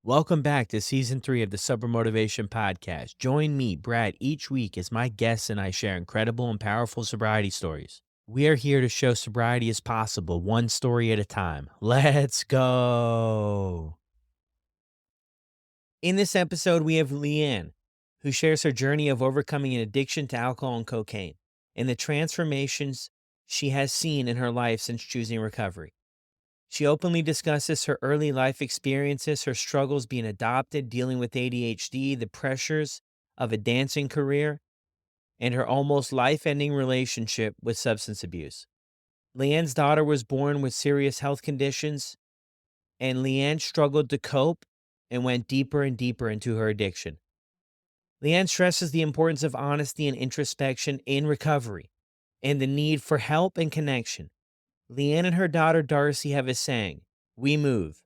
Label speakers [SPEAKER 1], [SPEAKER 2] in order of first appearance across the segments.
[SPEAKER 1] Welcome back to Season 3 of the Sober Motivation Podcast. Join me, Brad, each week as my guests and I share incredible and powerful sobriety stories. We are here to show sobriety is possible, one story at a time. Let's go. In this episode, we have Leanne, who shares her journey of overcoming an addiction to alcohol and cocaine and the transformations she has seen in her life since choosing recovery. She openly discusses her early life experiences, her struggles being adopted, dealing with ADHD, the pressures of a dancing career, and her almost life-ending relationship with substance abuse. Leanne's daughter was born with serious health conditions, and Leanne struggled to cope and went deeper and deeper into her addiction. Leanne stresses the importance of honesty and introspection in recovery and the need for help and connection. Leanne and her daughter Darcy have a saying, "We move."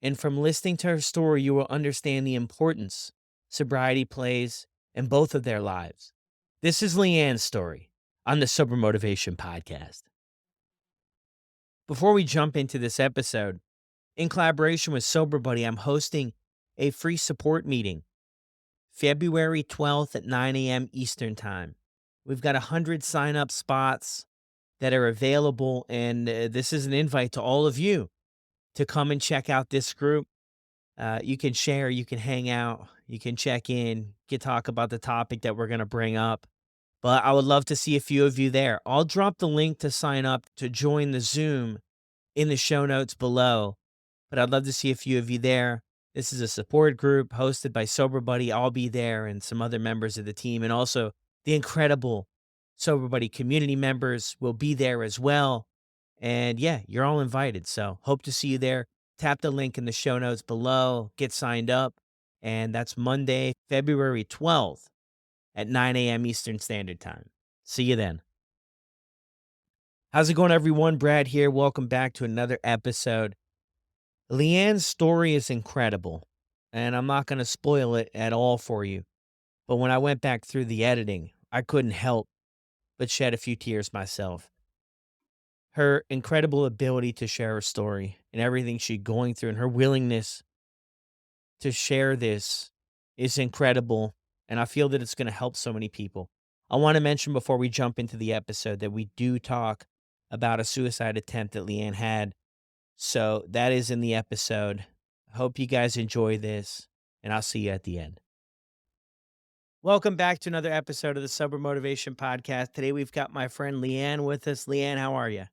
[SPEAKER 1] And from listening to her story, you will understand the importance sobriety plays in both of their lives. This is Leanne's story on the Sober Motivation Podcast. Before we jump into this episode, in collaboration with Sober Buddy, I'm hosting a free support meeting February 12th at 9 a.m. Eastern Time. We've got 100 sign-up spots that are available, and this is an invite to all of you to come and check out this group. You can share, you can hang out, you can check in, you can talk about the topic that we're going to bring up. But I would love to see a few of you there. I'll drop the link to sign up to join the Zoom in the show notes below. But I'd love to see a few of you there. This is a support group hosted by Sober Buddy. I'll be there and some other members of the team. And also the incredible Sober Buddy community members will be there as well. And yeah, you're all invited. So hope to see you there. Tap the link in the show notes below, get signed up. And that's Monday, February 12th at 9 a.m. Eastern Standard Time. See you then. How's it going, everyone? Brad here. Welcome back to another episode. Leanne's story is incredible, and I'm not going to spoil it at all for you. But when I went back through the editing, I couldn't help but shed a few tears myself. Her incredible ability to share her story and everything she's going through and her willingness to share this is incredible, and I feel that it's going to help so many people. I want to mention before we jump into the episode that we do talk about a suicide attempt that Leanne had. So that is in the episode. I hope you guys enjoy this, and I'll see you at the end. Welcome back to another episode of the Sober Motivation Podcast. Today we've got my friend Leanne with us. Leanne, how are you?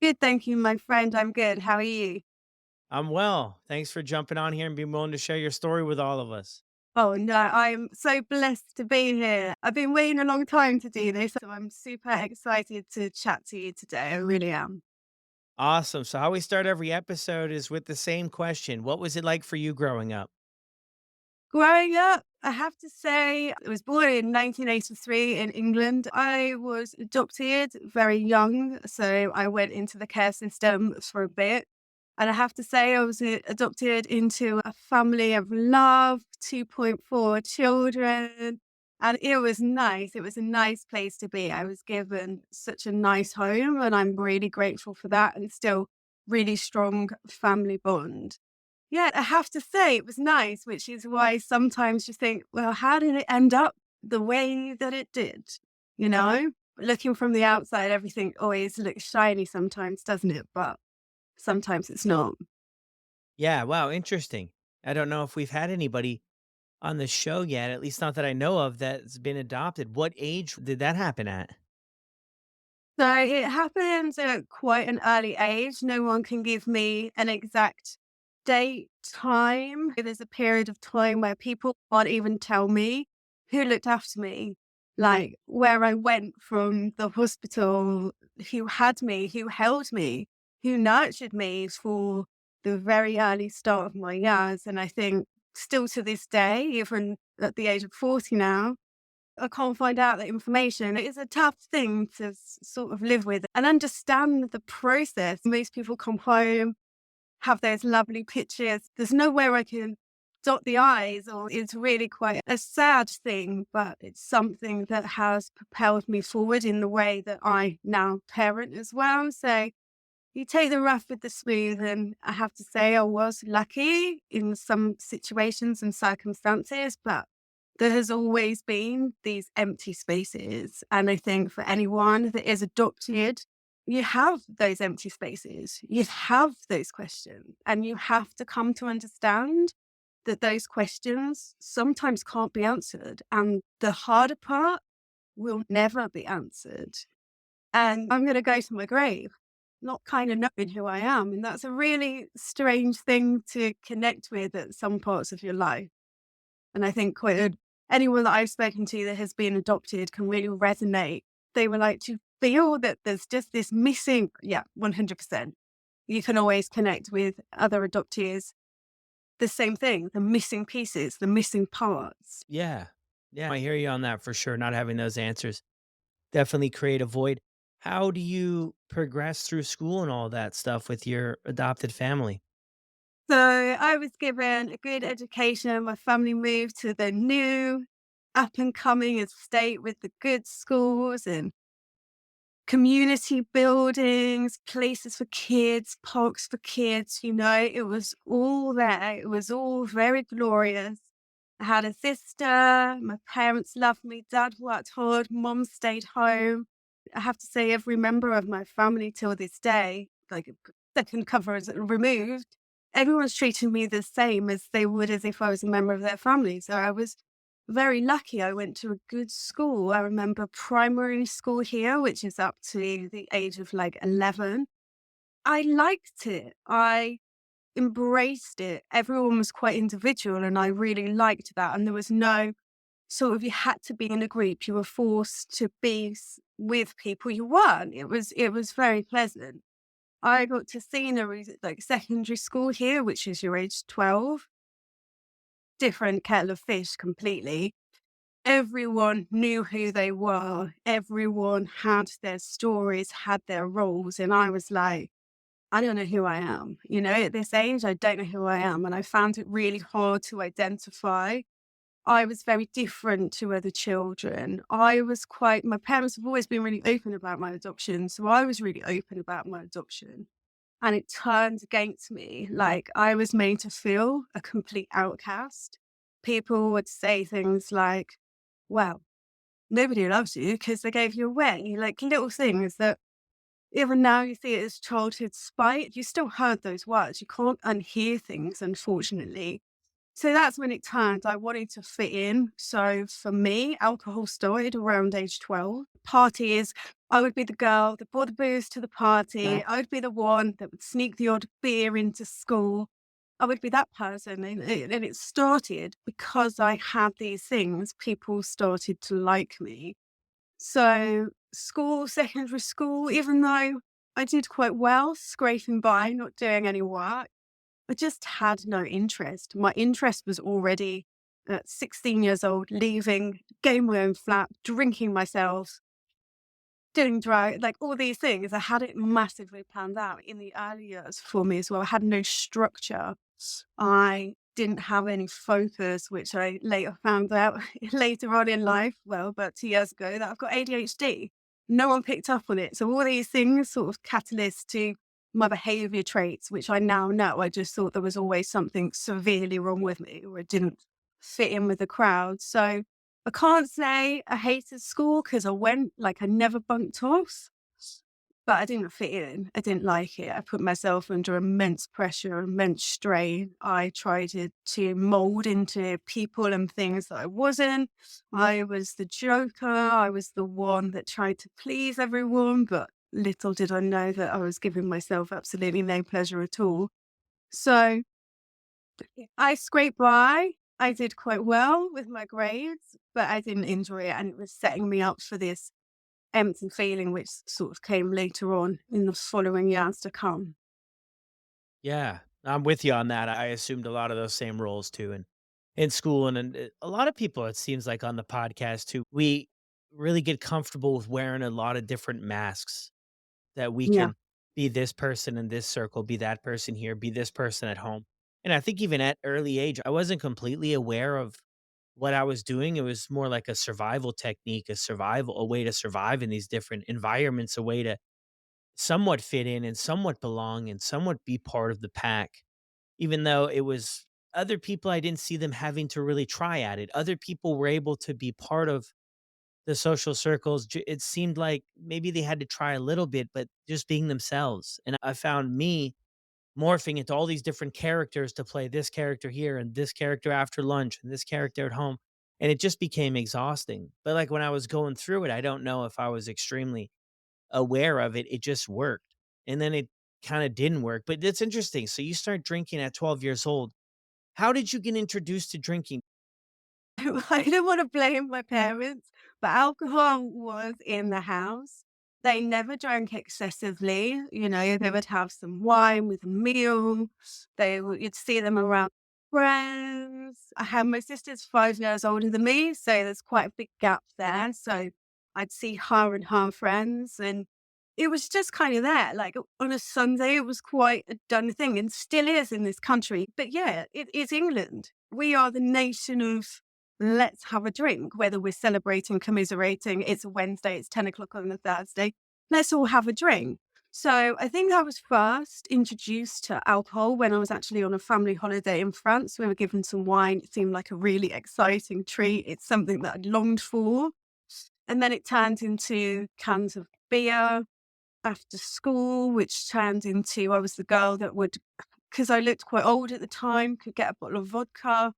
[SPEAKER 2] Good, thank you, my friend. I'm good. How are you?
[SPEAKER 1] I'm well. Thanks for jumping on here and being willing to share your story with all of us.
[SPEAKER 2] Oh, no, I'm so blessed to be here. I've been waiting a long time to do this, so I'm super excited to chat to you today. I really am.
[SPEAKER 1] Awesome. So how we start every episode is with the same question. What was it like for you growing up?
[SPEAKER 2] Growing up, I have to say, I was born in 1983 in England. I was adopted very young, so I went into the care system for a bit. And I have to say, I was adopted into a family of love, 2.4 children. And it was nice. It was a nice place to be. I was given such a nice home, and I'm really grateful for that, and still really strong family bond. Yeah, I have to say it was nice, which is why sometimes you think, well, how did it end up the way that it did? You know, looking from the outside, everything always looks shiny sometimes, doesn't it? But sometimes it's not.
[SPEAKER 1] Yeah, wow, interesting. I don't know if we've had anybody on the show yet, at least not that I know of, that's been adopted. What age did that happen at?
[SPEAKER 2] So it happened at quite an early age. No one can give me an exact date, time. There's a period of time where people can't even tell me who looked after me, like where I went from the hospital, who had me, who held me, who nurtured me for the very early start of my years. And I think still to this day, even at the age of 40 now, I can't find out that information. It is a tough thing to sort of live with and understand the process. Most people come home, have those lovely pictures. There's nowhere I can dot the I's, or it's really quite a sad thing, but it's something that has propelled me forward in the way that I now parent as well. So you take the rough with the smooth. And I have to say, I was lucky in some situations and circumstances, but there has always been these empty spaces. And I think for anyone that is adopted, you have those empty spaces, you have those questions, and you have to come to understand that those questions sometimes can't be answered. And the harder part will never be answered. And I'm going to go to my grave, not kind of knowing who I am. And that's a really strange thing to connect with at some parts of your life. And I think anyone that I've spoken to that has been adopted can really resonate. They were like, to feel that there's just this missing, yeah, 100%. You can always connect with other adoptees. The same thing, the missing pieces, the missing parts.
[SPEAKER 1] Yeah. Yeah, I hear you on that for sure, not having those answers. Definitely create a void. How do you progress through school and all that stuff with your adopted family?
[SPEAKER 2] So I was given a good education. My family moved to the new up and coming estate with the good schools and community buildings, places for kids, parks for kids. It was all there. It was all very glorious. I had a sister. My parents loved me. Dad worked hard. Mom stayed home. I have to say, every member of my family till this day, like second cover is removed, everyone's treating me the same as they would as if I was a member of their family. So I was very lucky. I went to a good school. I remember primary school here, which is up to the age of like 11. I liked it. I embraced it. Everyone was quite individual, and I really liked that. And there was no sort of, you had to be in a group. You were forced to be with people you weren't. It was very pleasant. I got to scenery at like secondary school here, which is your age 12. Different kettle of fish completely. Everyone knew who they were. Everyone had their stories, had their roles. And I was like, I don't know who I am. At this age, I don't know who I am. And I found it really hard to identify. I was very different to other children. My parents have always been really open about my adoption. So I was really open about my adoption. And it turned against me. Like, I was made to feel a complete outcast. People would say things like, well, nobody loves you because they gave you away. Like, little things that even now you see it as childhood spite. You still heard those words. You can't unhear things, unfortunately. So that's when it turned. I wanted to fit in. So for me, alcohol started around age 12. Parties, I would be the girl that brought the booze to the party. I would be the one that would sneak the odd beer into school. I would be that person. And it started because I had these things. People started to like me. So school, secondary school, even though I did quite well, scraping by, not doing any work, I just had no interest. My interest was already at 16 years old, leaving, getting my own flat, drinking myself, doing drugs, like all these things. I had it massively planned out in the early years for me as well. I had no structure. I didn't have any focus, which I later found out later on in life, well, about 2 years ago, that I've got ADHD. No one picked up on it. So all these things sort of catalyst to my behavior traits, which I now know. I just thought there was always something severely wrong with me, or it didn't fit in with the crowd. So I can't say I hated school because I went, like, I never bunked off, but I didn't fit in. I didn't like it. I put myself under immense pressure, immense strain. I tried to mold into people and things that I wasn't. I was the joker. I was the one that tried to please everyone, but little did I know that I was giving myself absolutely no pleasure at all. So I scraped by. I did quite well with my grades, but I didn't enjoy it. And it was setting me up for this empty feeling, which sort of came later on in the following years to come.
[SPEAKER 1] Yeah, I'm with you on that. I assumed a lot of those same roles too in school and a lot of people it seems like on the podcast too. We really get comfortable with wearing a lot of different masks that we
[SPEAKER 2] Yeah.
[SPEAKER 1] can be this person in this circle, be that person here, be this person at home. And I think even at early age, I wasn't completely aware of what I was doing. It was more like a survival technique, a way to survive in these different environments, a way to somewhat fit in and somewhat belong and somewhat be part of the pack, even though it was other people, I didn't see them having to really try at it. Other people were able to be part of the social circles. It seemed like maybe they had to try a little bit, but just being themselves. And I found me morphing into all these different characters to play this character here and this character after lunch and this character at home. And it just became exhausting. But like when I was going through it, I don't know if I was extremely aware of it. It just worked. And then it kind of didn't work. But it's interesting. So you start drinking at 12 years old. How did you get introduced to drinking?
[SPEAKER 2] I don't want to blame my parents, but alcohol was in the house. They never drank excessively. You know, they would have some wine with a meal. You'd see them around friends. I had my sister's 5 years older than me, so there's quite a big gap there. So I'd see her and her friends, and it was just kind of there. Like on a Sunday, it was quite a done thing, and still is in this country. But yeah, it is England. We are the nation of let's have a drink, whether we're celebrating, commiserating, it's a Wednesday, it's 10 o'clock on a Thursday, let's all have a drink. So I think I was first introduced to alcohol when I was actually on a family holiday in France. We were given some wine. It seemed like a really exciting treat. It's something that I'd longed for. And then it turned into cans of beer after school, which turned into I was the girl that would, because I looked quite old at the time, could get a bottle of vodka.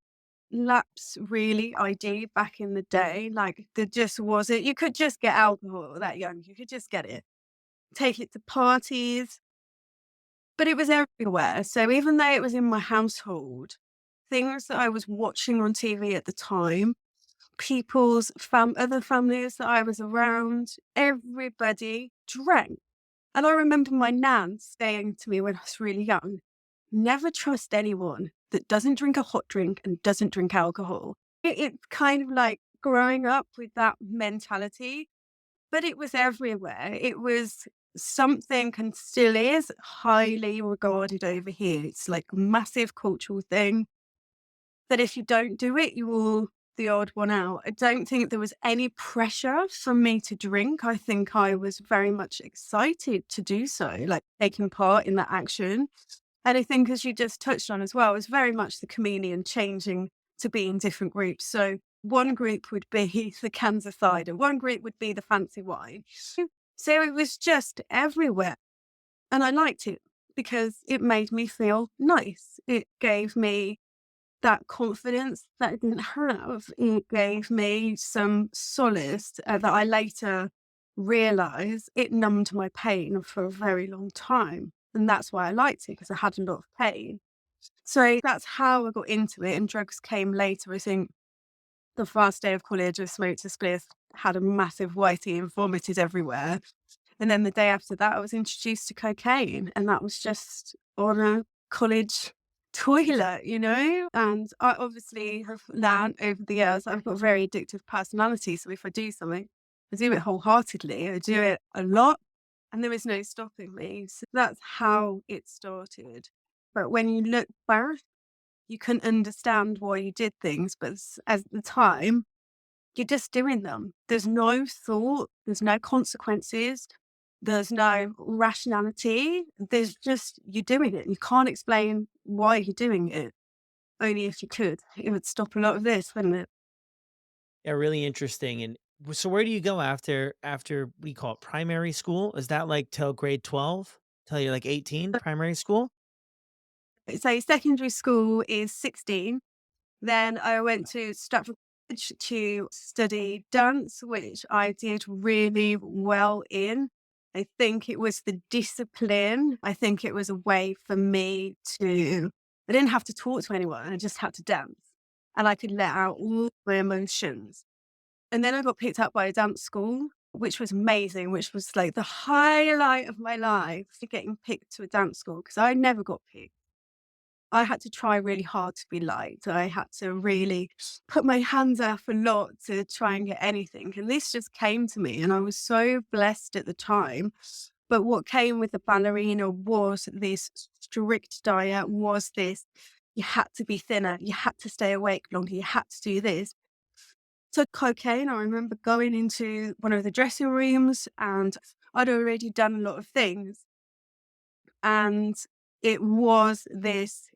[SPEAKER 2] Laps really ID back in the day. Like there just wasn't, you could just get alcohol that young. You could just get it, take it to parties, but it was everywhere. So even though it was in my household, things that I was watching on TV at the time, people's other families that I was around, everybody drank. And I remember my nan saying to me when I was really young, never trust anyone that doesn't drink a hot drink and doesn't drink alcohol. It's kind of like growing up with that mentality, but it was everywhere. It was something and still is highly regarded over here. It's like a massive cultural thing that if you don't do it, you will the odd one out. I don't think there was any pressure for me to drink. I think I was very much excited to do so, like taking part in that action. And I think, as you just touched on as well, it was very much the chameleon changing to be in different groups. So one group would be the cans of cider, one group would be the fancy wine. So it was just everywhere. And I liked it because it made me feel nice. It gave me that confidence that I didn't have. It gave me some solace that I later realized it numbed my pain for a very long time. And that's why I liked it, because I had a lot of pain. So that's how I got into it. And drugs came later. I think the first day of college, I smoked a spliff, had a massive whitey and vomited everywhere. And then the day after that, I was introduced to cocaine. And that was just on a college toilet, you know? And I obviously have learned over the years, I've got a very addictive personality. So if I do something, I do it wholeheartedly. I do it a lot. And there is no stopping me. So that's how it started. But when you look back, you can understand why you did things. But at the time, you're just doing them. There's no thought, there's no consequences, there's no rationality. There's just, you're doing it. You can't explain why you're doing it. Only if you could. It would stop a lot of this, wouldn't it?
[SPEAKER 1] Yeah, really interesting. And so where do you go after what do you call it, primary school? Is that like till grade 12? Till you're like 18, primary school?
[SPEAKER 2] So secondary school is 16. Then I went to Stratford College to study dance, which I did really well in. I think it was the discipline. I think it was a way for me to, I didn't have to talk to anyone. I just had to dance and I could let out all my emotions. And then I got picked up by a dance school, which was amazing, which was like the highlight of my life, for getting picked to a dance school, because I never got picked. I had to try really hard to be liked. I had to really put my hands up a lot to try and get anything. And this just came to me, and I was so blessed at the time. But what came with the ballerina was this strict diet, was this, you had to be thinner, you had to stay awake longer, you had to do this. So cocaine, I remember going into one of the dressing rooms and I'd already done a lot of things. And it was this,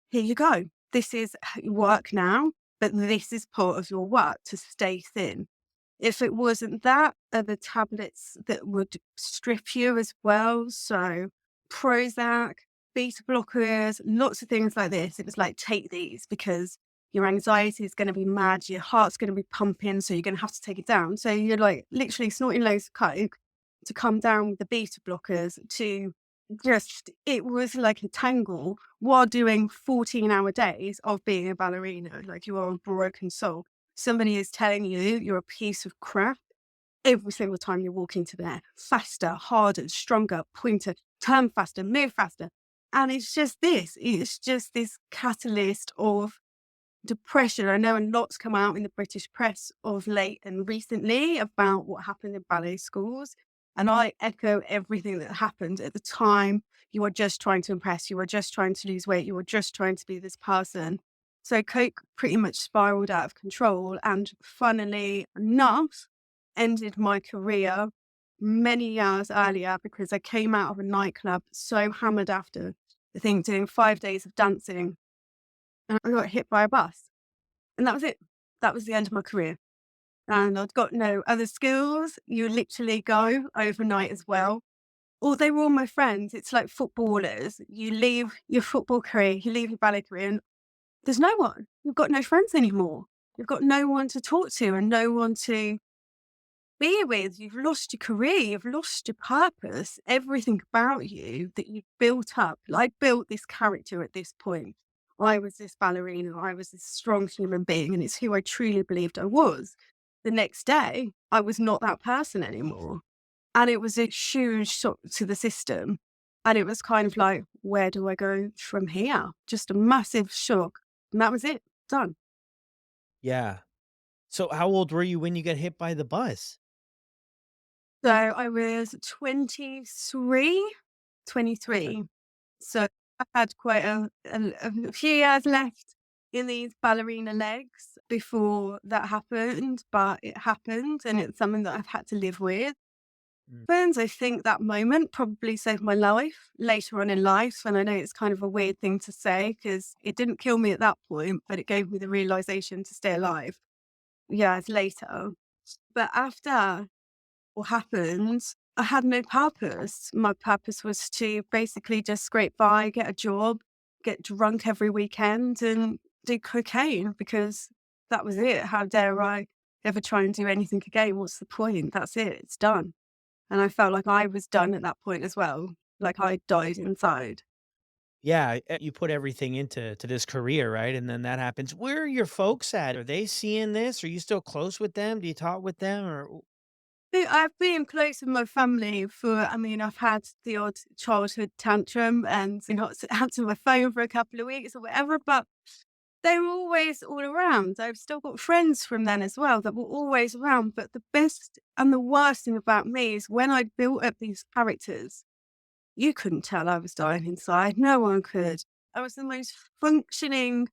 [SPEAKER 2] here you go. This is work now, but this is part of your work to stay thin. If it wasn't that, are the tablets that would strip you as well. So Prozac, beta blockers, lots of things like this. It was like, take these because your anxiety is going to be mad. Your heart's going to be pumping. So you're going to have to take it down. So you're like literally snorting loads of coke to come down with the beta blockers to just, it was like a tangle while doing 14-hour days of being a ballerina. Like you are a broken soul. Somebody is telling you you're a piece of crap every single time you walk into there. Faster, harder, stronger, pointer, turn faster, move faster. And it's just this catalyst of depression. I know a lot's come out in the British press of late and recently about what happened in ballet schools. And I echo everything that happened at the time. You are just trying to impress. You are just trying to lose weight. You are just trying to be this person. So coke pretty much spiraled out of control and funnily enough, ended my career many years earlier because I came out of a nightclub so hammered after the thing, doing 5 days of dancing. And I got hit by a bus. And that was it. That was the end of my career. And I'd got no other skills. You literally go overnight as well. Or they were all my friends. It's like footballers. You leave your football career, you leave your ballet career, and there's no one. You've got no friends anymore. You've got no one to talk to and no one to be with. You've lost your career. You've lost your purpose. Everything about you that you've built up. I built this character at this point. I was this ballerina. I was this strong human being, and it's who I truly believed I was. The next day, I was not that person anymore. And it was a huge shock to the system. And it was kind of like, where do I go from here? Just a massive shock. And that was it. Done.
[SPEAKER 1] Yeah. So how old were you when you got hit by the bus?
[SPEAKER 2] So I was 23,
[SPEAKER 1] Okay.
[SPEAKER 2] 23. So I had quite a few years left in these ballerina legs before that happened, but it happened and it's something that I've had to live with.
[SPEAKER 1] Mm.
[SPEAKER 2] Friends, I think that moment probably saved my life later on in life. And I know it's kind of a weird thing to say because it didn't kill me at that point, but it gave me the realization to stay alive years later. But after what happened, I had no purpose. My purpose was to basically just scrape by, get a job, get drunk every weekend and do cocaine because that was it. How dare I ever try and do anything again? What's the point? That's it. It's done. And I felt like I was done at that point as well. Like I died inside.
[SPEAKER 1] Yeah, you put everything into this career, right? And then that happens. Where are your folks at? Are they seeing this? Are you still close with them? Do you talk with them or
[SPEAKER 2] I've been close with my family I've had the odd childhood tantrum and not answer my phone for a couple of weeks or whatever, but they were always all around. I've still got friends from then as well that were always around. But the best and the worst thing about me is when I built up these characters, you couldn't tell I was dying inside. No one could. I was the most functioning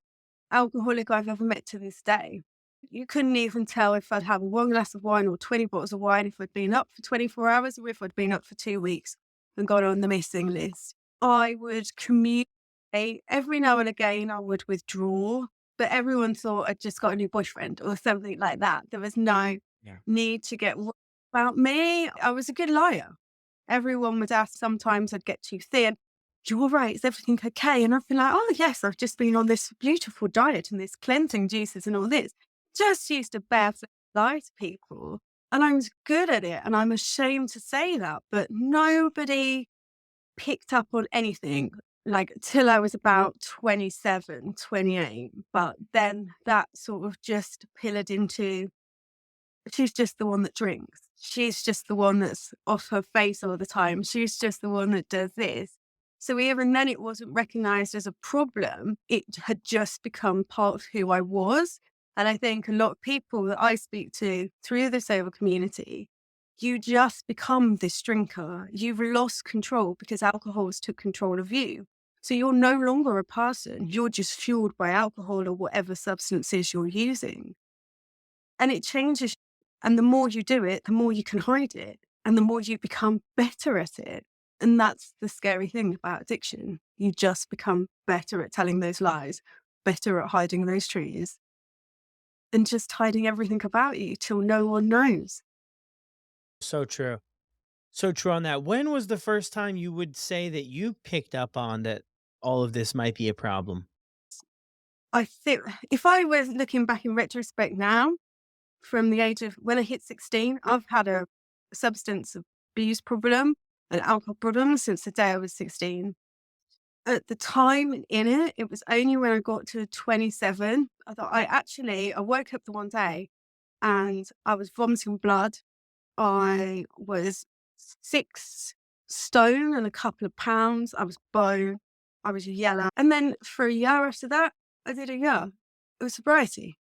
[SPEAKER 2] alcoholic I've ever met to this day. You couldn't even tell if I'd have one glass of wine or 20 bottles of wine, if I'd been up for 24 hours or if I'd been up for 2 weeks and got on the missing list. I would communicate every now and again, I would withdraw, but everyone thought I'd just got a new boyfriend or something like that. There was no
[SPEAKER 1] yeah.
[SPEAKER 2] need to get worried about me. I was a good liar. Everyone would ask, sometimes I'd get too thin. You all right? Is everything okay? And I'd be like, oh, yes, I've just been on this beautiful diet and this cleansing juices and all this. Just used to barefoot lie to people. And I was good at it. And I'm ashamed to say that, but nobody picked up on anything like till I was about 27, 28. But then that sort of just pillared into, she's just the one that drinks. She's just the one that's off her face all the time. She's just the one that does this. So even then, it wasn't recognized as a problem. It had just become part of who I was. And I think a lot of people that I speak to through the sober community, you just become this drinker. You've lost control because alcohol's took control of you. So you're no longer a person. You're just fueled by alcohol or whatever substances you're using. And it changes. And the more you do it, the more you can hide it. And the more you become better at it. And that's the scary thing about addiction. You just become better at telling those lies, better at hiding those truths, and just hiding everything about you till no one knows.
[SPEAKER 1] So true. So true on that. When was the first time you would say that you picked up on that all of this might be a problem?
[SPEAKER 2] I think if I was looking back in retrospect now, from the age of when I hit 16, I've had a substance abuse problem, an alcohol problem since the day I was 16. At the time in it, it was only when I got to 27, I thought I woke up the one day and I was vomiting blood. I was 6 stone and a couple of pounds. I was bone. I was yellow. And then for a year after that, I did a year. It was sobriety.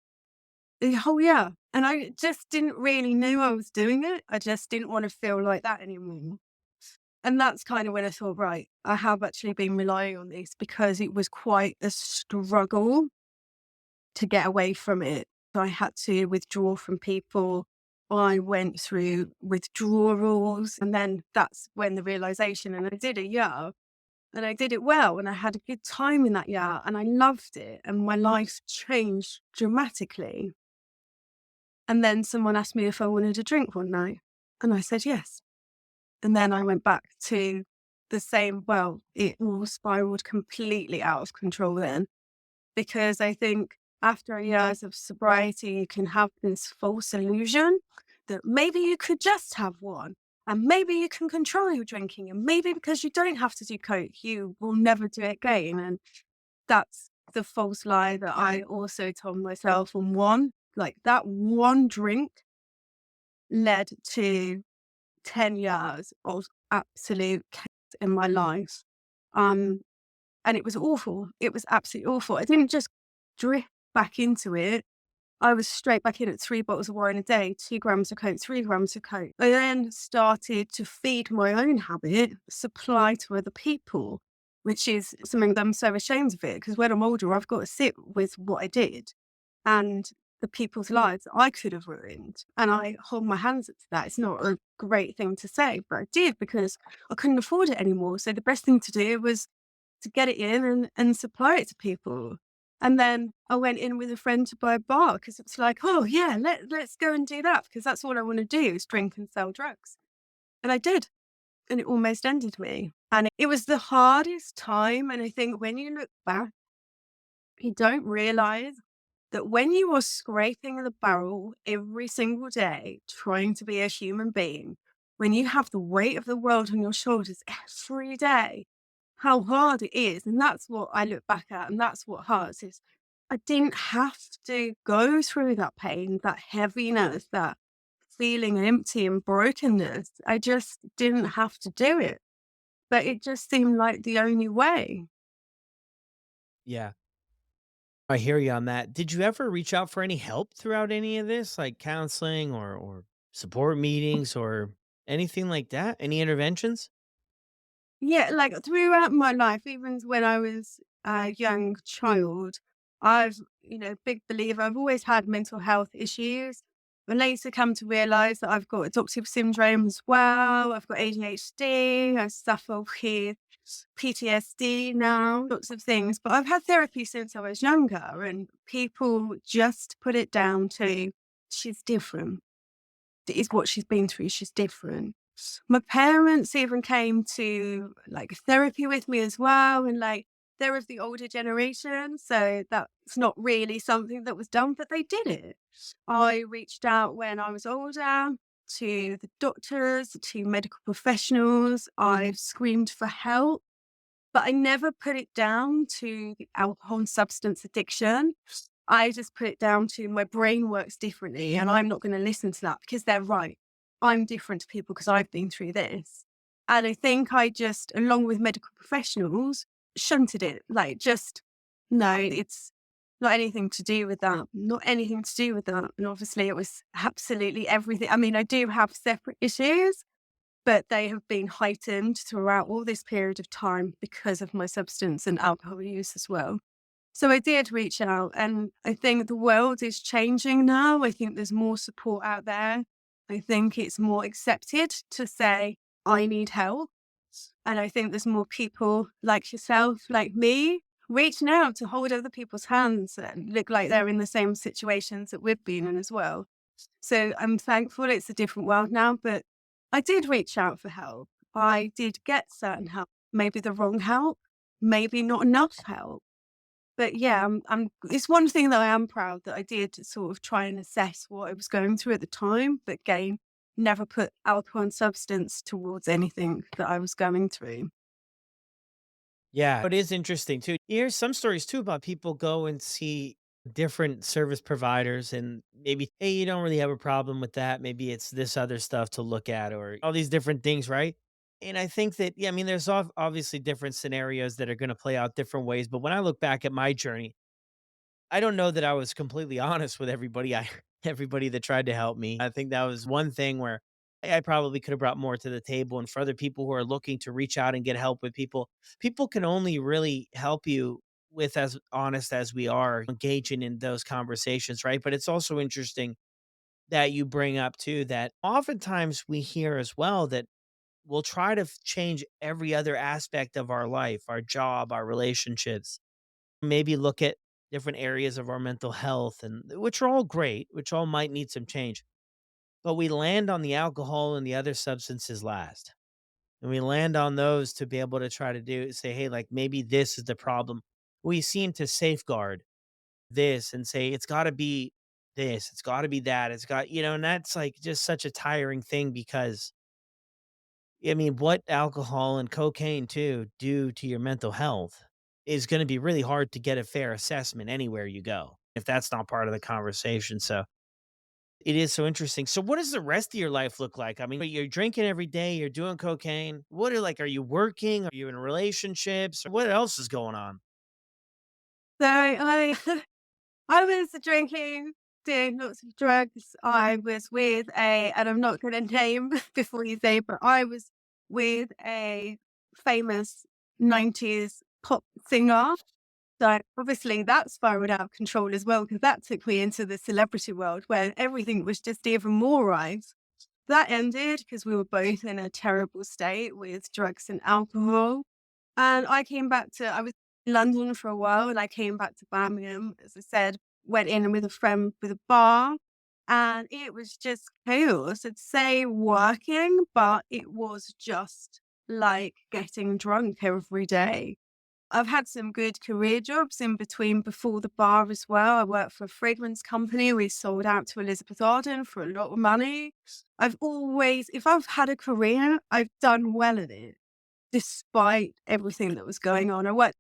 [SPEAKER 2] The whole year. And I just didn't really know I was doing it. I just didn't want to feel like that anymore. And that's kind of when I thought, right, I have actually been relying on this because it was quite a struggle to get away from it. I had to withdraw from people. I went through withdrawals. And then that's when the realization, and I did a year and I did it well. And I had a good time in that year and I loved it. And my life changed dramatically. And then someone asked me if I wanted a drink one night. And I said yes. And then I went back to the same, well, it all spiraled completely out of control then. Because I think after years of sobriety, you can have this false illusion that maybe you could just have one. And maybe you can control your drinking. And maybe because you don't have to do coke, you will never do it again. And that's the false lie that I also told myself. And that one drink led to 10 years of absolute chaos in my life. And it was awful. It was absolutely awful. I didn't just drift back into it. I was straight back in at 3 bottles of wine a day, 2 grams of coke, 3 grams of coke. I then started to feed my own habit, supply to other people, which is something that I'm so ashamed of it because when I'm older, I've got to sit with what I did and the people's lives I could have ruined. And I hold my hands up to that. It's not a great thing to say, but I did because I couldn't afford it anymore. So the best thing to do was to get it in and supply it to people. And then I went in with a friend to buy a bar because it's like, oh yeah, let's go and do that because that's all I want to do is drink and sell drugs. And I did. And it almost ended me. And it was the hardest time. And I think when you look back, you don't realize that when you are scraping the barrel every single day, trying to be a human being, when you have the weight of the world on your shoulders every day, how hard it is. And that's what I look back at. And that's what hurts is I didn't have to go through that pain, that heaviness, that feeling empty and brokenness. I just didn't have to do it. But it just seemed like the only way.
[SPEAKER 1] Yeah. I hear you on that. Did you ever reach out for any help throughout any of this, like counseling or support meetings or anything like that? Any interventions?
[SPEAKER 2] Yeah, like throughout my life, even when I was a young child, big believer, I've always had mental health issues. I later come to realize that I've got adoptive syndrome as well. I've got ADHD. I suffer with PTSD now, lots of things. But I've had therapy since I was younger, and people just put it down to she's different. It is what she's been through. She's different. My parents even came to like therapy with me as well. And like, they're of the older generation. So that's not really something that was done, but they did it. I reached out when I was older to the doctors, to medical professionals. I screamed for help, but I never put it down to the alcohol and substance addiction. I just put it down to my brain works differently and I'm not going to listen to that because they're right. I'm different to people because I've been through this. And I think I just, along with medical professionals, shunted it. Like, just, no, it's not anything to do with that. Not anything to do with that. And obviously, it was absolutely everything. I mean, I do have separate issues, but they have been heightened throughout all this period of time because of my substance and alcohol use as well. So I did reach out, and I think the world is changing now. I think there's more support out there. I think it's more accepted to say, I need help. And I think there's more people like yourself, like me, reaching out to hold other people's hands and look like they're in the same situations that we've been in as well. So I'm thankful it's a different world now, but I did reach out for help. I did get certain help, maybe the wrong help, maybe not enough help. But yeah, it's one thing that I am proud that I did sort of try and assess what I was going through at the time, but again, never put alcohol and substance towards anything that I was going through.
[SPEAKER 1] Yeah, it is interesting too. Here's some stories too about people go and see different service providers and maybe, hey, you don't really have a problem with that. Maybe it's this other stuff to look at or all these different things, right? And I think that, yeah, I mean, there's obviously different scenarios that are going to play out different ways. But when I look back at my journey, I don't know that I was completely honest with everybody. Everybody that tried to help me. I think that was one thing where I probably could have brought more to the table. And for other people who are looking to reach out and get help with people, people can only really help you with as honest as we are engaging in those conversations, right? But it's also interesting that you bring up too that oftentimes we hear as well that we'll try to change every other aspect of our life, our job, our relationships, maybe look at different areas of our mental health and which are all great, which all might need some change. But we land on the alcohol and the other substances last. And we land on those to be able to try to say, hey, like maybe this is the problem. We seem to safeguard this and say it's got to be this, it's got to be that, it's got, and that's like just such a tiring thing because I mean, what alcohol and cocaine too do to your mental health is going to be really hard to get a fair assessment anywhere you go if that's not part of the conversation. So it is so interesting. So what does the rest of your life look like? I mean, you're drinking every day, you're doing cocaine. Are you working? Are you in relationships? What else is going on?
[SPEAKER 2] So I I was drinking, doing lots of drugs. I was with and I'm not going to name before you say, but I was with a famous 90s pop singer. So obviously that spiraled out of control as well, because that took me into the celebrity world where everything was just even more right. That ended because we were both in a terrible state with drugs and alcohol. And I was in London for a while and I came back to Birmingham, as I said, went in with a friend with a bar and it was just chaos. I'd say working, but it was just like getting drunk every day. I've had some good career jobs in between before the bar as well. I worked for a fragrance company. We sold out to Elizabeth Arden for a lot of money. If I've had a career, I've done well at it despite everything that was going on. I worked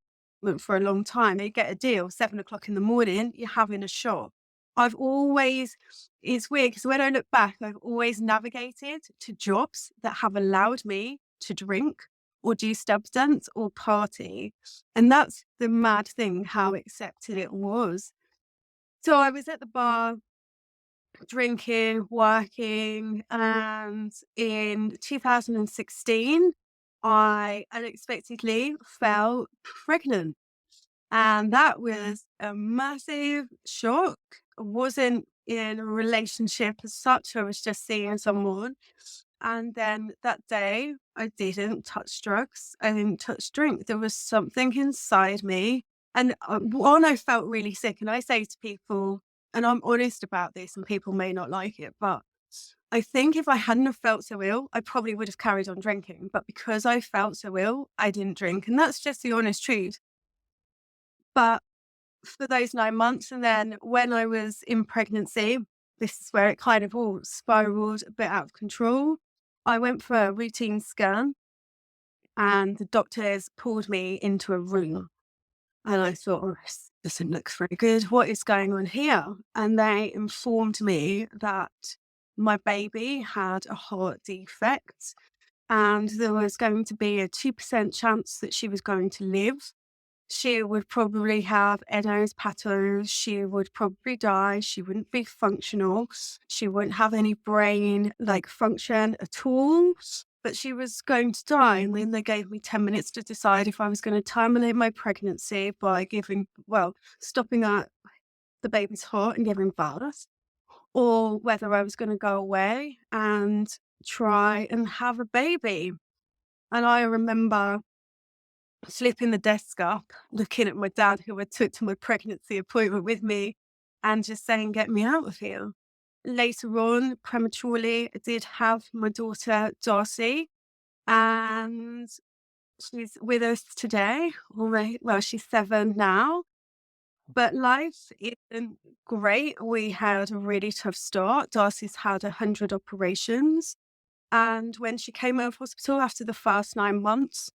[SPEAKER 2] for a long time. You get a deal, 7 o'clock in the morning, you're having a shot. I've always, it's weird because when I look back, I've always navigated to jobs that have allowed me to drink or do substance or party. And that's the mad thing, how accepted it was. So I was at the bar drinking, working, and in 2016, I unexpectedly fell pregnant. And that was a massive shock. I wasn't in a relationship as such. I was just seeing someone. And then that day, I didn't touch drugs. I didn't touch drink. There was something inside me. And one, I felt really sick. And I say to people, and I'm honest about this, and people may not like it, but I think if I hadn't have felt so ill, I probably would have carried on drinking. But because I felt so ill, I didn't drink. And that's just the honest truth. But for those 9 months, and then when I was in pregnancy, this is where it kind of all spiraled a bit out of control. I went for a routine scan and the doctors pulled me into a room. And I thought, oh, this doesn't look very good. What is going on here? And they informed me that my baby had a heart defect and there was going to be a 2% chance that she was going to live. She would probably have Edo's patos. She would probably die. She wouldn't be functional. She wouldn't have any brain like function at all. But she was going to die. And then they gave me 10 minutes to decide if I was going to terminate my pregnancy by stopping at the baby's heart and giving birth, or whether I was going to go away and try and have a baby. And I remember slipping the desk up, looking at my dad, who I took to my pregnancy appointment with me, and just saying, "Get me out of here." Later on, prematurely, I did have my daughter, Darcy, and she's with us today. Well, she's 7 now, but life isn't great. We had a really tough start. Darcy's had 100 operations. And when she came out of hospital after the first 9 months,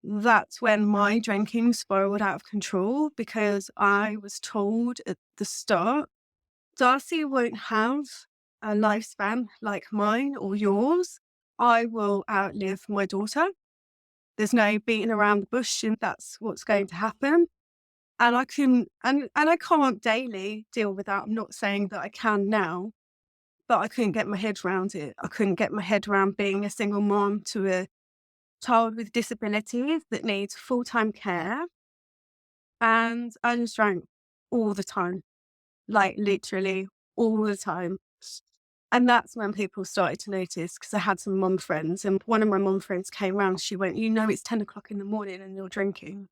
[SPEAKER 2] that's when my drinking spiraled out of control, because I was told at the start, Darcy won't have a lifespan like mine or yours. I will outlive my daughter. There's no beating around the bush, and that's what's going to happen. And I can, and I can't daily deal with that. I'm not saying that I can now, but I couldn't get my head around it. I couldn't get my head around being a single mom to a child with disabilities that needs full-time care. And I just drank all the time, like literally all the time. And that's when people started to notice, because I had some mum friends, and one of my mum friends came round. She went, it's 10 o'clock in the morning and you're drinking.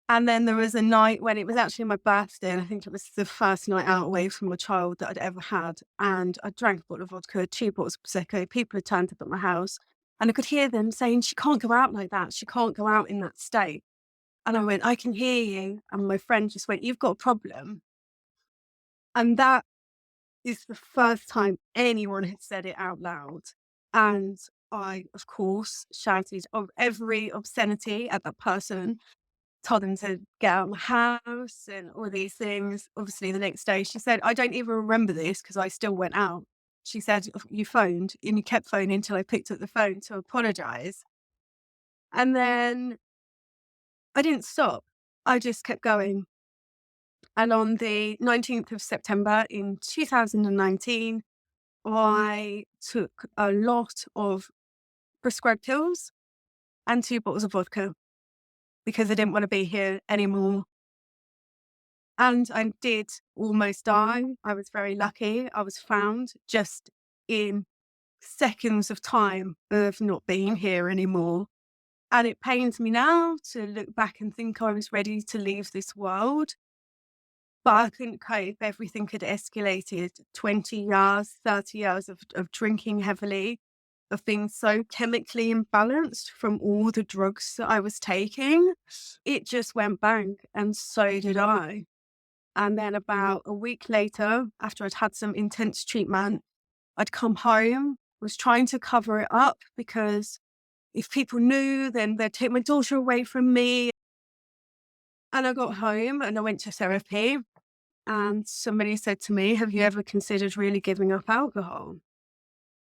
[SPEAKER 2] And then there was a night when it was actually my birthday, and I think it was the first night out away from my child that I'd ever had. And I drank a bottle of vodka, 2 bottles of Prosecco. People had turned up at my house, and I could hear them saying, "She can't go out like that. She can't go out in that state." And I went, "I can hear you." And my friend just went, "You've got a problem." And that is the first time anyone had said it out loud. And I, of course, shouted of every obscenity at that person, told them to get out of my house and all these things. Obviously, the next day she said, "I don't even remember this because I still went out." She said, "You phoned and you kept phoning until I picked up the phone to apologize." And then I didn't stop. I just kept going. And on the 19th of September in 2019, I took a lot of prescribed pills and 2 bottles of vodka because I didn't want to be here anymore. And I did almost die. I was very lucky. I was found just in seconds of time of not being here anymore. And it pains me now to look back and think I was ready to leave this world. But I couldn't cope. Everything had escalated. 20 years, 30 years of drinking heavily, of being so chemically imbalanced from all the drugs that I was taking. It just went bang. And so did I. And then about a week later, after I'd had some intense treatment, I'd come home, was trying to cover it up because if people knew, then they'd take my daughter away from me. And I got home and I went to therapy, and somebody said to me, "Have you ever considered really giving up alcohol?"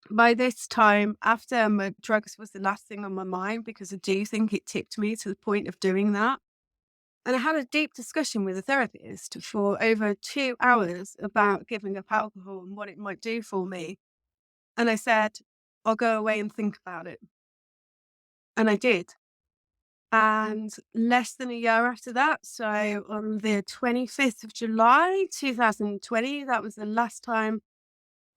[SPEAKER 2] By this time, after my drugs was the last thing on my mind, because I do think it tipped me to the point of doing that. And I had a deep discussion with a therapist for over 2 hours about giving up alcohol and what it might do for me. And I said, "I'll go away and think about it." And I did. And less than a year after that, so on the 25th of July, 2020, that was the last time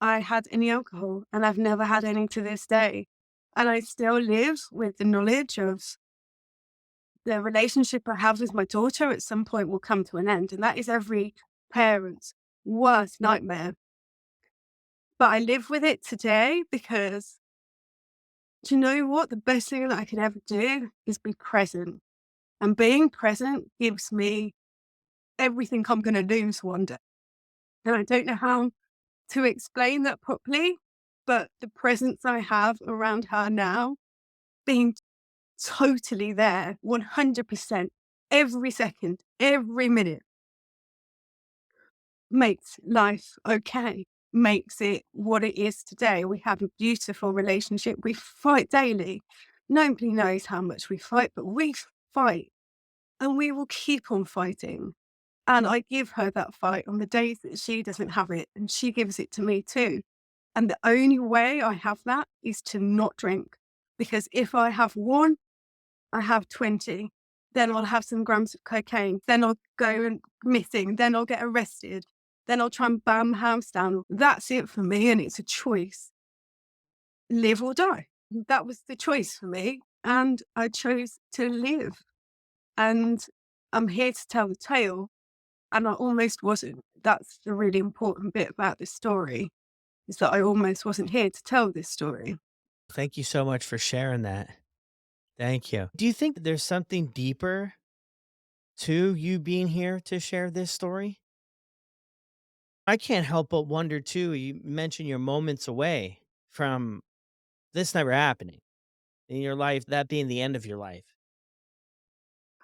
[SPEAKER 2] I had any alcohol. And I've never had any to this day. And I still live with the knowledge of the relationship I have with my daughter at some point will come to an end. And that is every parent's worst nightmare. But I live with it today because, do you know what? The best thing that I can ever do is be present. And being present gives me everything I'm going to lose one day. And I don't know how to explain that properly, but the presence I have around her now, being totally there, 100%, every second, every minute, makes life okay, makes it what it is today. We have a beautiful relationship. We fight daily. Nobody knows how much we fight, but we fight and we will keep on fighting. And I give her that fight on the days that she doesn't have it, and she gives it to me too. And the only way I have that is to not drink. Because if I have one, I have 20. Then I'll have some grams of cocaine. Then I'll go and missing. Then I'll get arrested. then I'll try and burn my house down. That's it for me. And it's a choice, live or die. That was the choice for me. And I chose to live. And I'm here to tell the tale. And I almost wasn't. That's the really important bit about this story, is that I almost wasn't here to tell this story.
[SPEAKER 1] Thank you so much for sharing that. Thank you. Do you think there's something deeper to you being here to share this story? I can't help but wonder too. You mentioned you're moments away from this never happening in your life, that being the end of your life.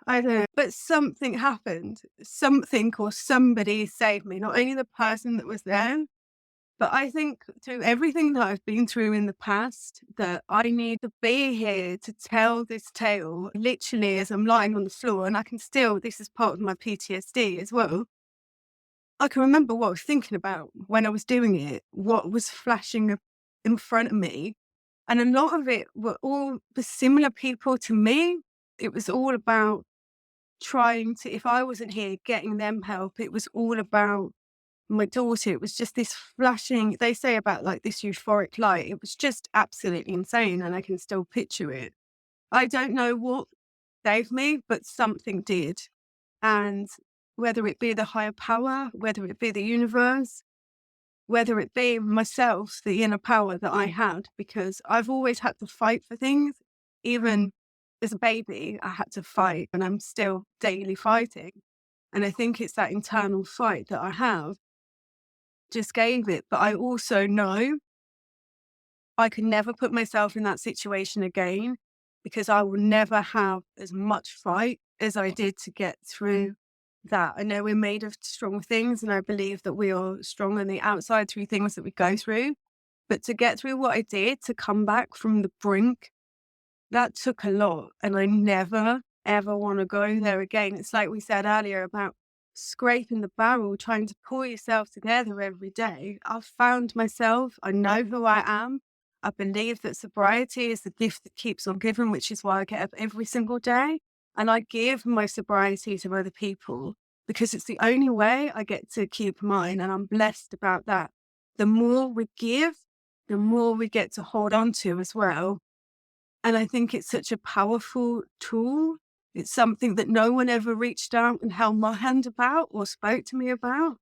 [SPEAKER 2] I don't know, but something happened. Something or somebody saved me, not only the person that was there, but I think through everything that I've been through in the past, that I need to be here to tell this tale literally as I'm lying on the floor. And I can still, this is part of my PTSD as well. I can remember what I was thinking about when I was doing it, what was flashing in front of me. And a lot of it were all the similar people to me. It was all about trying to, if I wasn't here, getting them help. It was all about my daughter. It was just this flashing, they say about like this euphoric light. It was just absolutely insane. And I can still picture it. I don't know what saved me, but something did. And whether it be the higher power, whether it be the universe, whether it be myself, the inner power that I had, because I've always had to fight for things. Even as a baby, I had to fight, and I'm still daily fighting. And I think it's that internal fight that I have just gave it. But I also know I could never put myself in that situation again, because I will never have as much fight as I did to get through that. I know we're made of strong things, and I believe that we are strong on the outside through things that we go through. But to get through what I did, to come back from the brink, that took a lot. And I never, ever want to go there again. It's like we said earlier about scraping the barrel, trying to pull yourself together every day. I've found myself. I know who I am. I believe that sobriety is the gift that keeps on giving, which is why I get up every single day. And I give my sobriety to other people because it's the only way I get to keep mine. And I'm blessed about that. The more we give, the more we get to hold on to as well. And I think it's such a powerful tool. It's something that no one ever reached out and held my hand about or spoke to me about.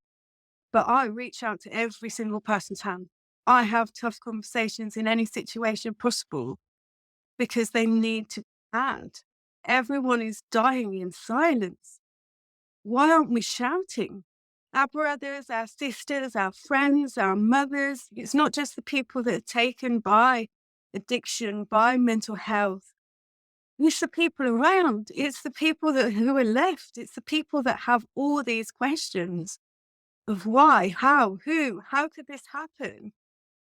[SPEAKER 2] But I reach out to every single person's hand. I have tough conversations in any situation possible because they need to add. Everyone is dying in silence. Why aren't we shouting? Our brothers, our sisters, our friends, our mothers. It's not just the people that are taken by addiction, by mental health. It's the people around. It's the people who are left. It's the people that have all these questions of why, how, who, how could this happen?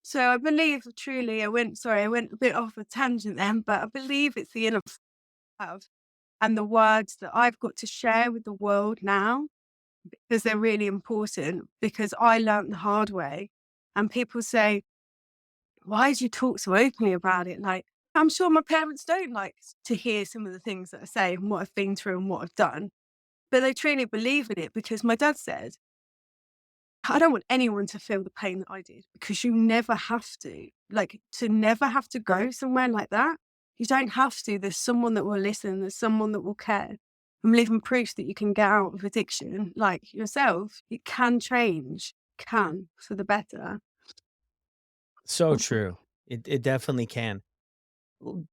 [SPEAKER 2] So I believe truly, I went a bit off a tangent then, but I believe it's the inner have and the words that I've got to share with the world now, because they're really important, because I learned the hard way. And people say, why do you talk so openly about it? Like, I'm sure my parents don't like to hear some of the things that I say and what I've been through and what I've done, but they truly believe in it because my dad said, I don't want anyone to feel the pain that I did, because you never have to, like, to never have to go somewhere like that. You don't have to. There's someone that will listen. There's someone that will care. I'm living proof that you can get out of addiction like yourself. You can change, can, for the better.
[SPEAKER 1] So true. It definitely can. Well,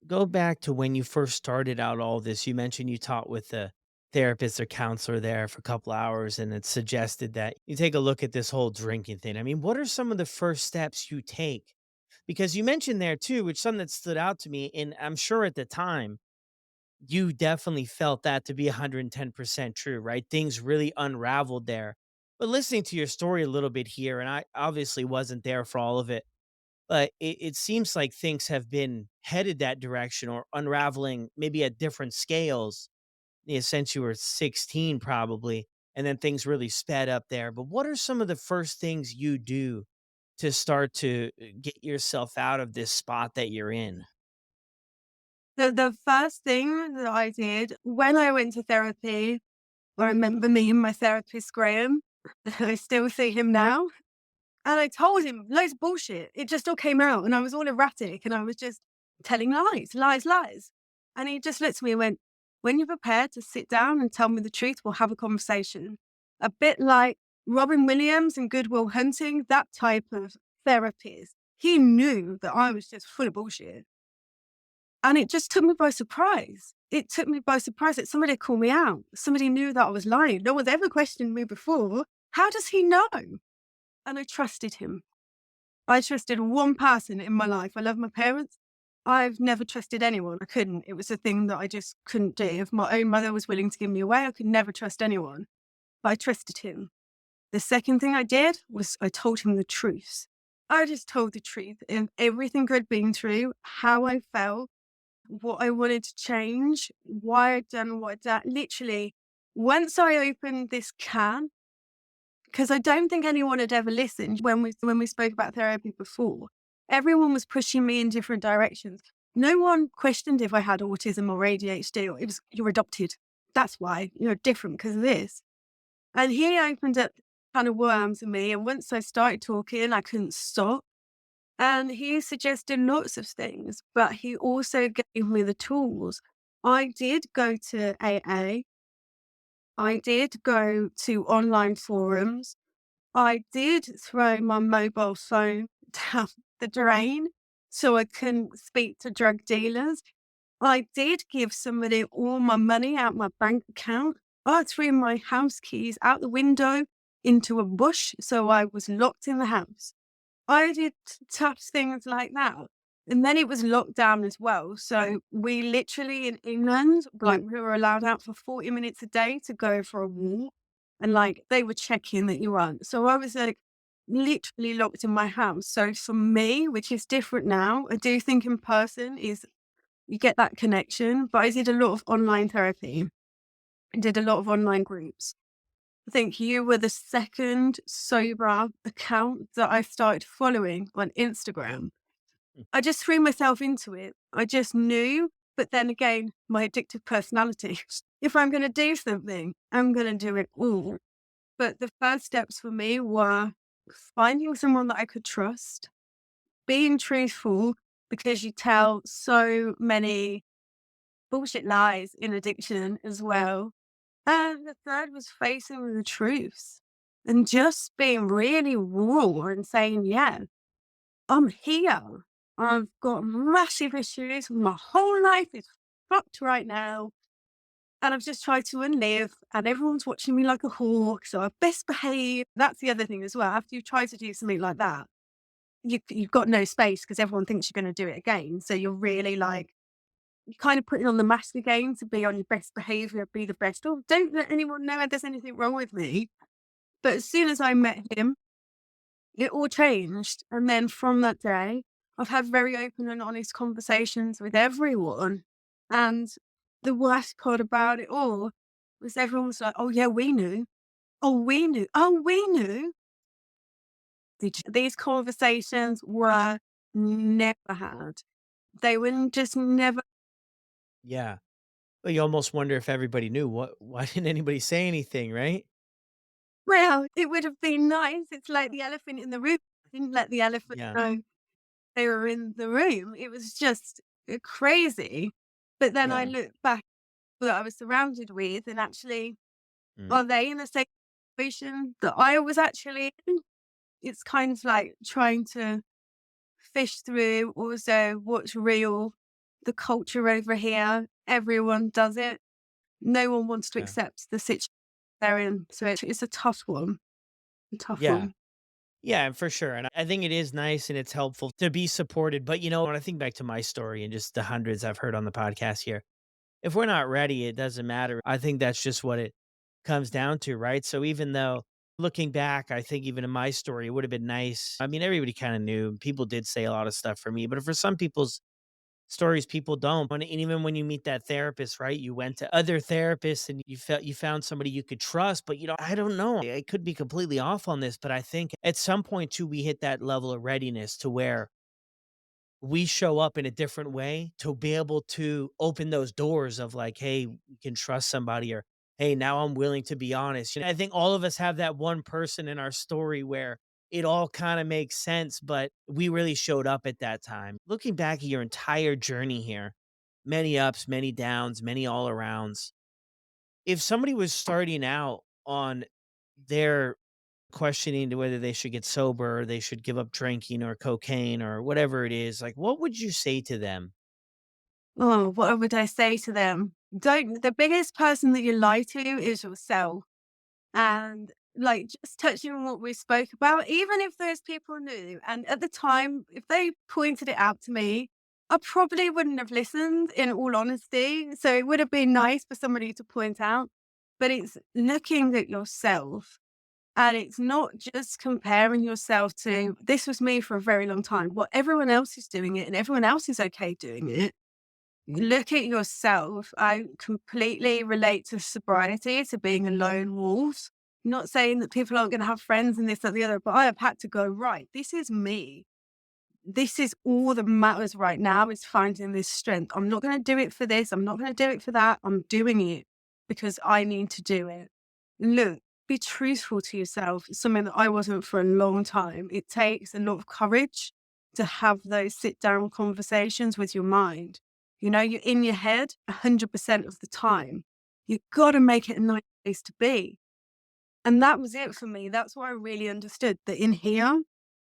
[SPEAKER 1] go back to when you first started out all this. You mentioned you taught with a therapist or counselor there for a couple hours, and it suggested that you take a look at this whole drinking thing. I mean, what are some of the first steps you take? Because you mentioned there too, which something that stood out to me, and I'm sure at the time you definitely felt that to be 110% true, right? Things really unraveled there. But listening to your story a little bit here, and I obviously wasn't there for all of it, but it seems like things have been headed that direction or unraveling maybe at different scales, since you were 16 probably, and then things really sped up there. But what are some of the first things you do to start to get yourself out of this spot that you're in?
[SPEAKER 2] The first thing that I did when I went to therapy, I remember me and my therapist, Graham. I still see him now. And I told him loads of bullshit. It just all came out and I was all erratic and I was just telling lies, lies, lies. And he just looked at me and went, when you're prepared to sit down and tell me the truth, we'll have a conversation. A bit like Robin Williams and Good Will Hunting, that type of therapist. He knew that I was just full of bullshit. And it just took me by surprise. It took me by surprise that somebody called me out. Somebody knew that I was lying. No one's ever questioned me before. How does he know? And I trusted him. I trusted one person in my life. I love my parents. I've never trusted anyone. I couldn't. It was a thing that I just couldn't do. If my own mother was willing to give me away, I could never trust anyone. But I trusted him. The second thing I did was I told him the truth. I just told the truth and everything I'd been through, how I felt, what I wanted to change, why I'd done what I'd done. Literally, once I opened this can, because I don't think anyone had ever listened when we spoke about therapy before. Everyone was pushing me in different directions. No one questioned if I had autism or ADHD, or it was you're adopted. That's why you're different because of this. And he opened up kind of worms in me. And once I started talking, I couldn't stop. And he suggested lots of things, but he also gave me the tools. I did go to AA. I did go to online forums. I did throw my mobile phone down the drain so I couldn't speak to drug dealers. I did give somebody all my money out my bank account. I threw my house keys out the window into a bush so I was locked in the house. I did tough things like that. And then it was locked down as well. So we literally in England, like we were allowed out for 40 minutes a day to go for a walk. And like they were checking that you weren't. So I was like literally locked in my house. So for me, which is different now, I do think in person is you get that connection. But I did a lot of online therapy and did a lot of online groups. I think you were the second sober account that I started following on Instagram.
[SPEAKER 1] Mm.
[SPEAKER 2] I just threw myself into it. I just knew, but then again, my addictive personality. If I'm going to do something, I'm going to do it all. But the first steps for me were finding someone that I could trust, being truthful, because you tell so many bullshit lies in addiction as well. And the third was facing the truth and just being really raw and saying, yeah, I'm here. I've got massive issues. My whole life is fucked right now. And I've just tried to unlive, and everyone's watching me like a hawk. So I best behave. That's the other thing as well. After you try to do something like that, you've got no space because everyone thinks you're going to do it again. So you're really like, you kind of putting on the mask again to be on your best behavior, be the best. Oh, don't let anyone know there's anything wrong with me. But as soon as I met him, it all changed. And then from that day, I've had very open and honest conversations with everyone. And the worst part about it all was everyone was like, oh, yeah, we knew. Oh, we knew. Oh, we knew. These conversations were never had. They were just never.
[SPEAKER 1] Yeah. Well, you almost wonder if everybody knew. Why didn't anybody say anything, right?
[SPEAKER 2] Well, it would have been nice. It's like the elephant in the room. I didn't let the elephant
[SPEAKER 1] Yeah.
[SPEAKER 2] know they were in the room. It was just crazy. But then I
[SPEAKER 1] Yeah.
[SPEAKER 2] look back that I was surrounded with, and actually,
[SPEAKER 1] Mm.
[SPEAKER 2] are they in the same situation that I was actually in? It's kind of like trying to fish through also what's real, the culture over here. Everyone does it. No one wants to
[SPEAKER 1] Yeah.
[SPEAKER 2] accept the situation they're in. So it's a tough one. A tough
[SPEAKER 1] Yeah.
[SPEAKER 2] one.
[SPEAKER 1] Yeah, for sure. And I think it is nice and it's helpful to be supported. But when I think back to my story and just the hundreds I've heard on the podcast here, if we're not ready, it doesn't matter. I think that's just what it comes down to, right? So even though looking back, I think even in my story, it would have been nice. I mean, everybody kind of knew. People did say a lot of stuff for me, but for some people's stories, people don't. And even when you meet that therapist, right? You went to other therapists and you found somebody you could trust, but I don't know. I could be completely off on this, but I think at some point too, we hit that level of readiness to where we show up in a different way to be able to open those doors of like, hey, we can trust somebody or hey, now I'm willing to be honest. I think all of us have that one person in our story where it all kind of makes sense, but we really showed up at that time. Looking back at your entire journey here, many ups, many downs, many all arounds. If somebody was starting out on their questioning to whether they should get sober or they should give up drinking or cocaine or whatever it is, like what would you say to them?
[SPEAKER 2] Oh, what would I say to them? Don't The biggest person that you lie to is yourself. And like just touching on what we spoke about, even if those people knew, and at the time, if they pointed it out to me, I probably wouldn't have listened, in all honesty. So it would have been nice for somebody to point out, but it's looking at yourself. And it's not just comparing yourself to, this was me for a very long time. Well, everyone else is doing it and everyone else is okay doing it. Look at yourself. I completely relate to sobriety, to being a lone wolf. Not saying that people aren't going to have friends and this, that, the other, but I have had to go, right, this is me. This is all that matters right now, is finding this strength. I'm not going to do it for this. I'm not going to do it for that. I'm doing it because I need to do it. Look, be truthful to yourself. It's something that I wasn't for a long time. It takes a lot of courage to have those sit down conversations with your mind. You're in your head 100% of the time. You've got to make it a nice place to be. And that was it for me. That's what I really understood, that in here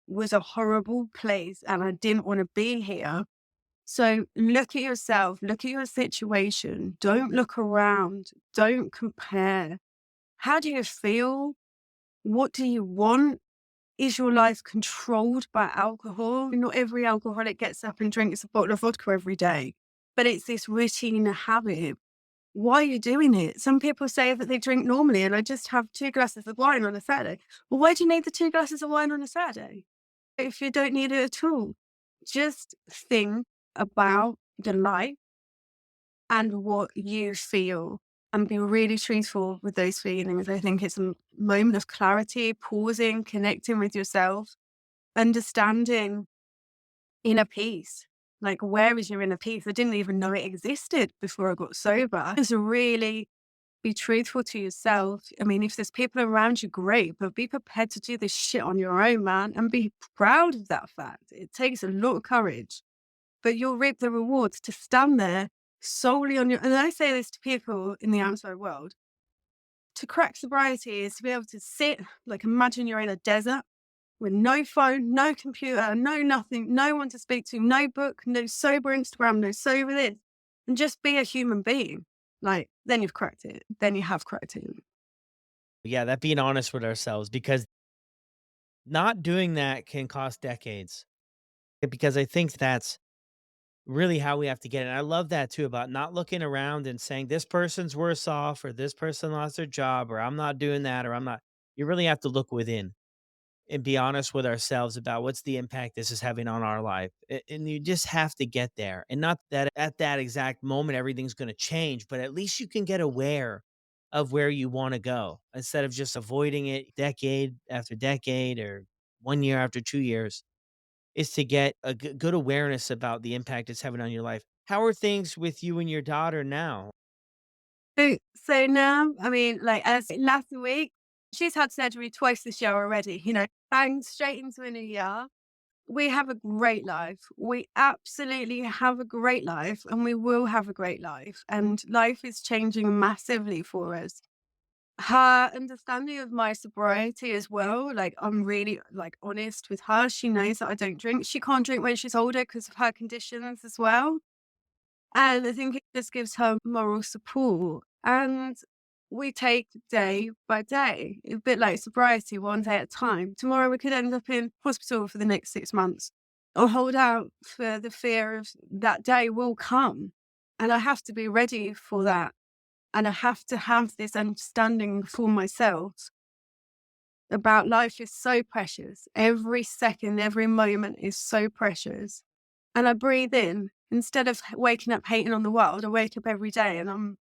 [SPEAKER 2] was a horrible place and I didn't want to be here. So look at yourself, look at your situation. Don't look around. Don't compare. How do you feel? What do you want? Is your life controlled by alcohol? Not every alcoholic gets up and drinks a bottle of vodka every day, but it's this routine habit. Why are you doing it? Some people say that they drink normally and I just have 2 glasses of wine on a Saturday. Well, why do you need the 2 glasses of wine on a Saturday if you don't need it at all? Just think about the life and what you feel and be really truthful with those feelings. I think it's a moment of clarity, pausing, connecting with yourself, understanding inner peace. Like, where is your inner peace? I didn't even know it existed before I got sober. Just really be truthful to yourself. I mean, if there's people around you, great, but be prepared to do this shit on your own, man, and be proud of that fact. It takes a lot of courage, but you'll reap the rewards to stand there solely on your. And I say this to people in the outside world, to crack sobriety is to be able to sit, like, imagine you're in a desert with no phone, no computer, no nothing, no one to speak to, no book, no sober Instagram, no sober this, and just be a human being. Like, then you've cracked it. Then you have cracked it.
[SPEAKER 1] Yeah, that being honest with ourselves, because not doing that can cost decades. Because I think that's really how we have to get it. And I love that too, about not looking around and saying this person's worse off or this person lost their job or I'm not doing that or I'm not. You really have to look within and be honest with ourselves about what's the impact this is having on our life. And you just have to get there. And not that at that exact moment everything's going to change, but at least you can get aware of where you want to go instead of just avoiding it decade after decade or 1 year after 2 years, is to get a good awareness about the impact it's having on your life. How are things with you and your daughter now?
[SPEAKER 2] So now, I mean, like, as last week, she's had surgery twice this year already, bang straight into a new year. We have a great life. We absolutely have a great life and we will have a great life. And life is changing massively for us. Her understanding of my sobriety as well, like, I'm really, like, honest with her. She knows that I don't drink. She can't drink when she's older because of her conditions as well. And I think it just gives her moral support. And we take day by day, a bit like sobriety, one day at a time. Tomorrow we could end up in hospital for the next 6 months. I'll hold out for the fear of that day will come. And I have to be ready for that. And I have to have this understanding for myself about life is so precious. Every second, every moment is so precious. And I breathe in. Instead of waking up hating on the world, I wake up every day and I'm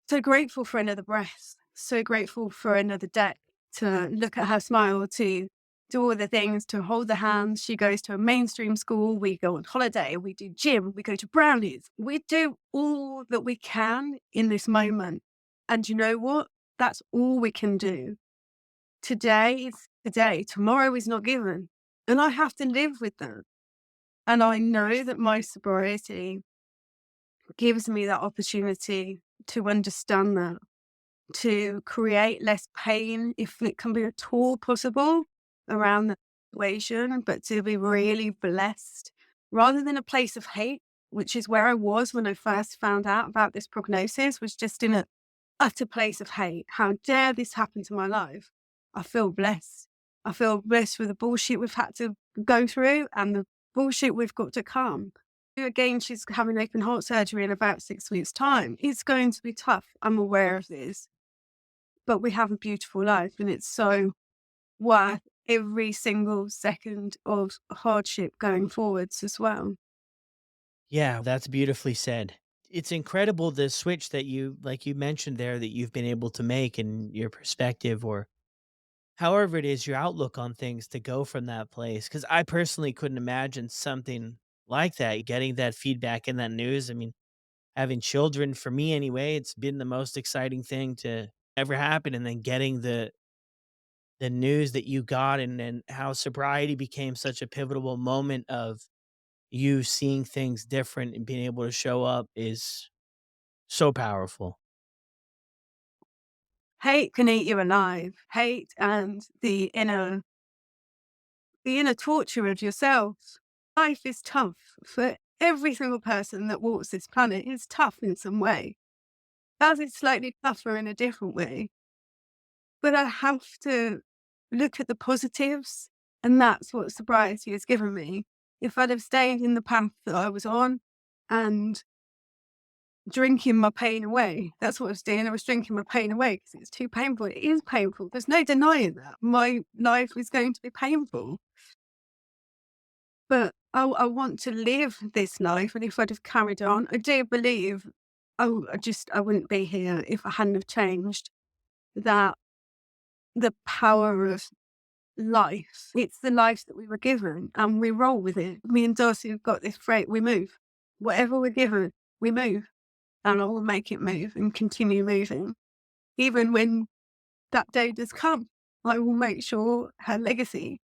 [SPEAKER 2] so grateful for another breath, so grateful for another day, to look at her smile, to do all the things, to hold the hands. She goes to a mainstream school. We go on holiday. We do gym. We go to brownies. We do all that we can in this moment. And you know what? That's all we can do. Today is today, tomorrow is not given. And I have to live with that. And I know that my sobriety gives me that opportunity to understand that, to create less pain if it can be at all possible around the situation, but to be really blessed rather than a place of hate, which is where I was when I first found out about this prognosis, was just in a utter place of hate. How dare this happen to my life? I feel blessed. I feel blessed with the bullshit we've had to go through and the bullshit we've got to come. Again, she's having open heart surgery in about 6 weeks' time. It's going to be tough. I'm aware of this. But we have a beautiful life, and it's so worth every single second of hardship going forwards as well.
[SPEAKER 1] Yeah, that's beautifully said. It's incredible the switch that like you mentioned there, that you've been able to make in your perspective, or however it is, your outlook on things, to go from that place. Cause I personally couldn't imagine something like that, getting that feedback and that news. I mean, having children, for me anyway, it's been the most exciting thing to ever happen. And then getting the news that you got, and how sobriety became such a pivotal moment of you seeing things different and being able to show up is so powerful.
[SPEAKER 2] Hate can eat you alive. Hate and the inner torture of yourself. Life is tough for every single person that walks this planet. It's tough in some way. Ours is slightly tougher in a different way. But I have to look at the positives, and that's what sobriety has given me. If I'd have stayed in the path that I was on and drinking my pain away, that's what I was doing. I was drinking my pain away because it's too painful. It is painful. There's no denying that. My life is going to be painful. But I want to live this life. And if I'd have carried on, I do believe I wouldn't be here if I hadn't have changed that the power of life. It's the life that we were given and we roll with it. Me and Darcy have got this phrase, we move. Whatever we're given, we move. And I will make it move and continue moving. Even when that day does come, I will make sure her legacy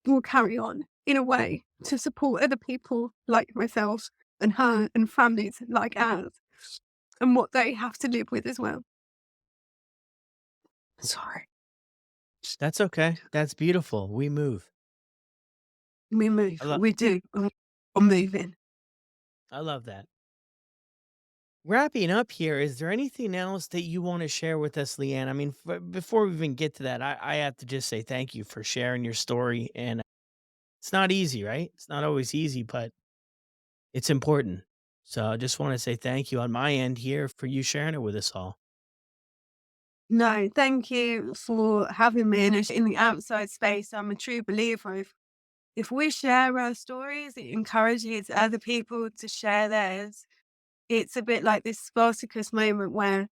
[SPEAKER 2] will carry on in a way to support other people like myself and her and families like ours and what they have to live with as well. Sorry.
[SPEAKER 1] That's okay. That's beautiful. We move.
[SPEAKER 2] We
[SPEAKER 1] I
[SPEAKER 2] move.
[SPEAKER 1] love
[SPEAKER 2] We do. We're moving.
[SPEAKER 1] I love that. Wrapping up here, is there anything else that you want to share with us, Leanne? I mean, before we even get to that, I have to just say thank you for sharing your story. And it's not easy, right? It's not always easy, but it's important. So I just want to say thank you on my end here for you sharing it with us all.
[SPEAKER 2] No, thank you for having me in the outside space. I'm a true believer. If we share our stories, it encourages other people to share theirs. It's a bit like this Spartacus moment where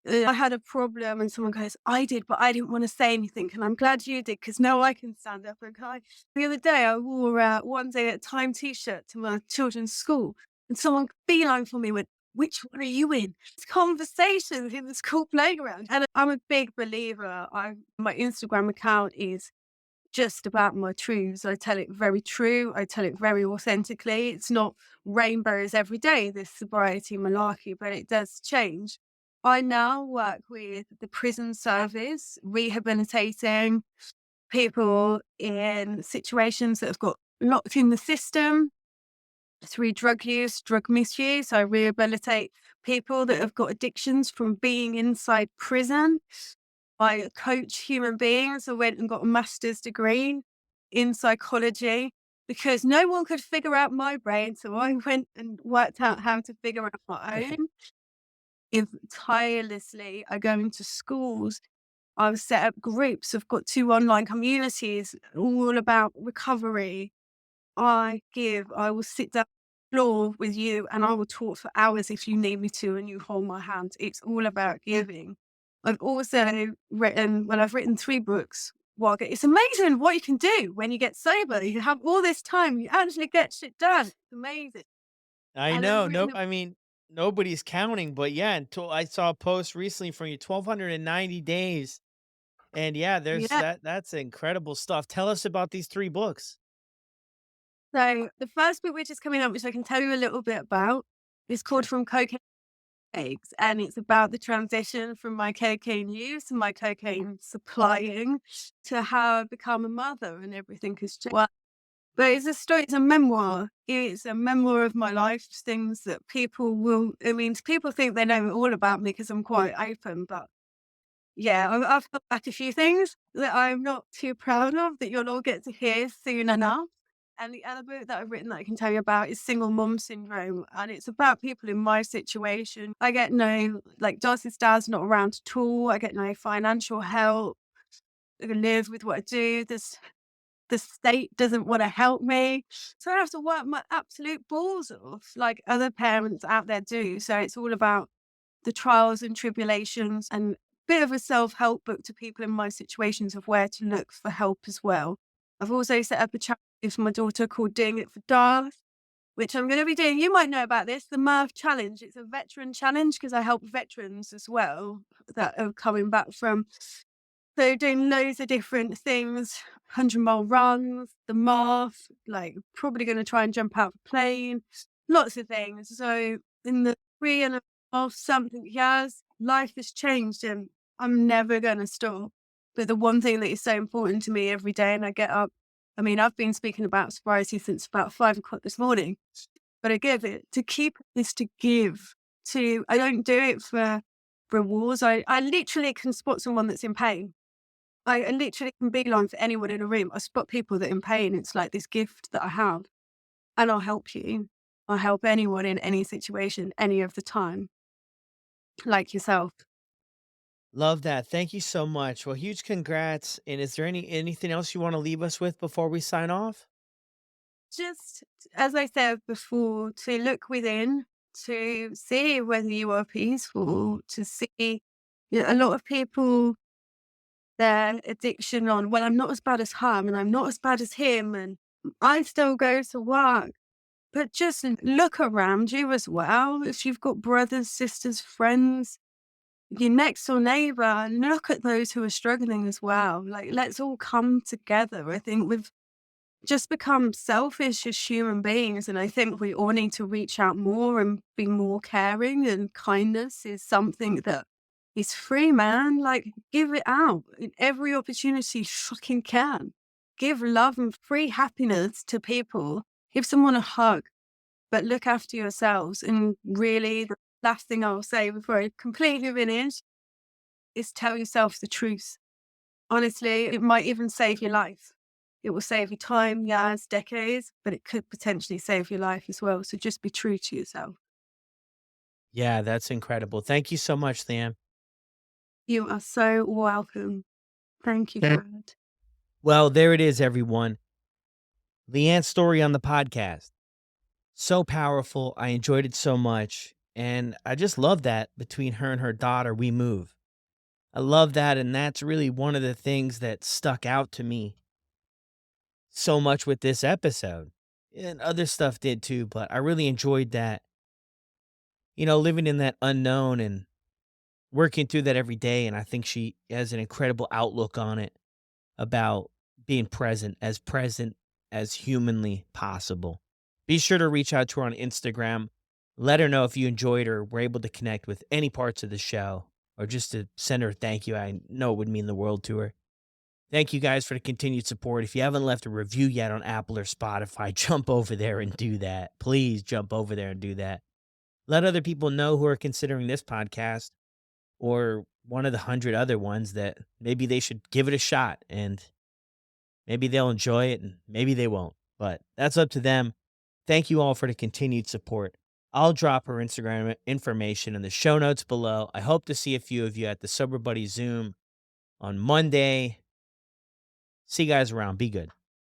[SPEAKER 2] I had a problem and someone goes, I did, but I didn't want to say anything. And I'm glad you did because now I can stand up and cry. The other day, I wore one day at a time t-shirt to my children's school and someone beeline for me went, which one are you in? It's conversations in the school playground. And I'm a big believer. My Instagram account is just about my truths. I tell it very true. I tell it very authentically. It's not rainbows every day, this sobriety malarkey, but it does change. I now work with the prison service, rehabilitating people in situations that have got locked in the system through drug use, drug misuse. I rehabilitate people that have got addictions from being inside prison. I coach human beings. I went and got a master's degree in psychology because no one could figure out my brain. So I went and worked out how to figure out my own. If tirelessly, I go into schools. I've set up groups. I've got 2 online communities all about recovery. I will sit down on the floor with you and I will talk for hours if you need me to and you hold my hand. It's all about giving. I've also I've written 3 books. It's amazing what you can do when you get sober. You have all this time, you actually get shit done. It's amazing.
[SPEAKER 1] I
[SPEAKER 2] And I've
[SPEAKER 1] know.
[SPEAKER 2] written
[SPEAKER 1] Nope. I mean, nobody's counting, but yeah, until I saw a post recently from you, 1,290 days. And yeah, there's
[SPEAKER 2] Yeah.
[SPEAKER 1] that's incredible stuff. Tell us about these 3 books.
[SPEAKER 2] So the first book which is coming up, which I can tell you a little bit about, is called From Cocaine to Eggs, and it's about the transition from my cocaine use and my cocaine supplying to how I've become a mother and everything has changed. Well, but it's a story, it's a memoir. It's a memoir of my life, things that people will, I mean, people think they know all about me because I'm quite open, but yeah, I've got back a few things that I'm not too proud of that you'll all get to hear soon enough. And the other book that I've written that I can tell you about is Single Mom Syndrome. And it's about people in my situation. I get no, like, Darcy's dad's not around at all. I get no financial help. I can live with what I do. The state doesn't want to help me. So I have to work my absolute balls off, like other parents out there do. So it's all about the trials and tribulations and bit of a self-help book to people in my situations of where to look for help as well. I've also set up a charity for my daughter called Doing It for Darth, which I'm going to be doing. You might know about this, the Mirth Challenge. It's a veteran challenge because I help veterans as well that are coming back from. So doing loads of different things, 100-mile runs, the Mirth, like probably going to try and jump out of a plane, lots of things. So in the 3.5 something years, life has changed and I'm never going to stop. But the one thing that is so important to me every day, and I get up, I mean, I've been speaking about sobriety since about 5 o'clock this morning, but I give it to keep this to give to, I don't do it for rewards. I literally can spot someone that's in pain. I literally can beeline for anyone in a room. I spot people that are in pain. It's like this gift that I have, and I'll help you. I'll help anyone in any situation, any of the time, like yourself.
[SPEAKER 1] Love that. Thank you so much. Well, huge congrats. And is there anything else you want to leave us with before we sign off?
[SPEAKER 2] Just as I said before, to look within, to see whether you are peaceful, to see, a lot of people, their addiction on, well, I'm not as bad as him and I'm not as bad as him and I still go to work. But just look around you as well. If you've got brothers, sisters, friends, your next door neighbor, look at those who are struggling as well. Like, let's all come together. I think we've just become selfish as human beings. And I think we all need to reach out more and be more caring. And kindness is something that is free, man. Like, give it out in every opportunity you fucking can. Give love and free happiness to people. Give someone a hug, but look after yourselves. And really, the last thing I'll say before I completely finish is tell yourself the truth. Honestly, it might even save your life. It will save you time, years, decades, but it could potentially save your life as well. So just be true to yourself.
[SPEAKER 1] Yeah, that's incredible. Thank you so much, Leanne.
[SPEAKER 2] You are so welcome. Thank you, Brad.
[SPEAKER 1] Well, there it is, everyone. Leanne's story on the podcast. So powerful. I enjoyed it so much. And I just love that between her and her daughter, we move. I love that. And that's really one of the things that stuck out to me so much with this episode. And other stuff did too, but I really enjoyed that. Living in that unknown and working through that every day. And I think she has an incredible outlook on it about being present as humanly possible. Be sure to reach out to her on Instagram. Let her know if you enjoyed or were able to connect with any parts of the show or just to send her a thank you. I know it would mean the world to her. Thank you guys for the continued support. If you haven't left a review yet on Apple or Spotify, jump over there and do that. Please jump over there and do that. Let other people know who are considering this podcast or one of the 100 other ones that maybe they should give it a shot and maybe they'll enjoy it and maybe they won't. But that's up to them. Thank you all for the continued support. I'll drop her Instagram information in the show notes below. I hope to see a few of you at the Sober Buddy Zoom on Monday. See you guys around. Be good.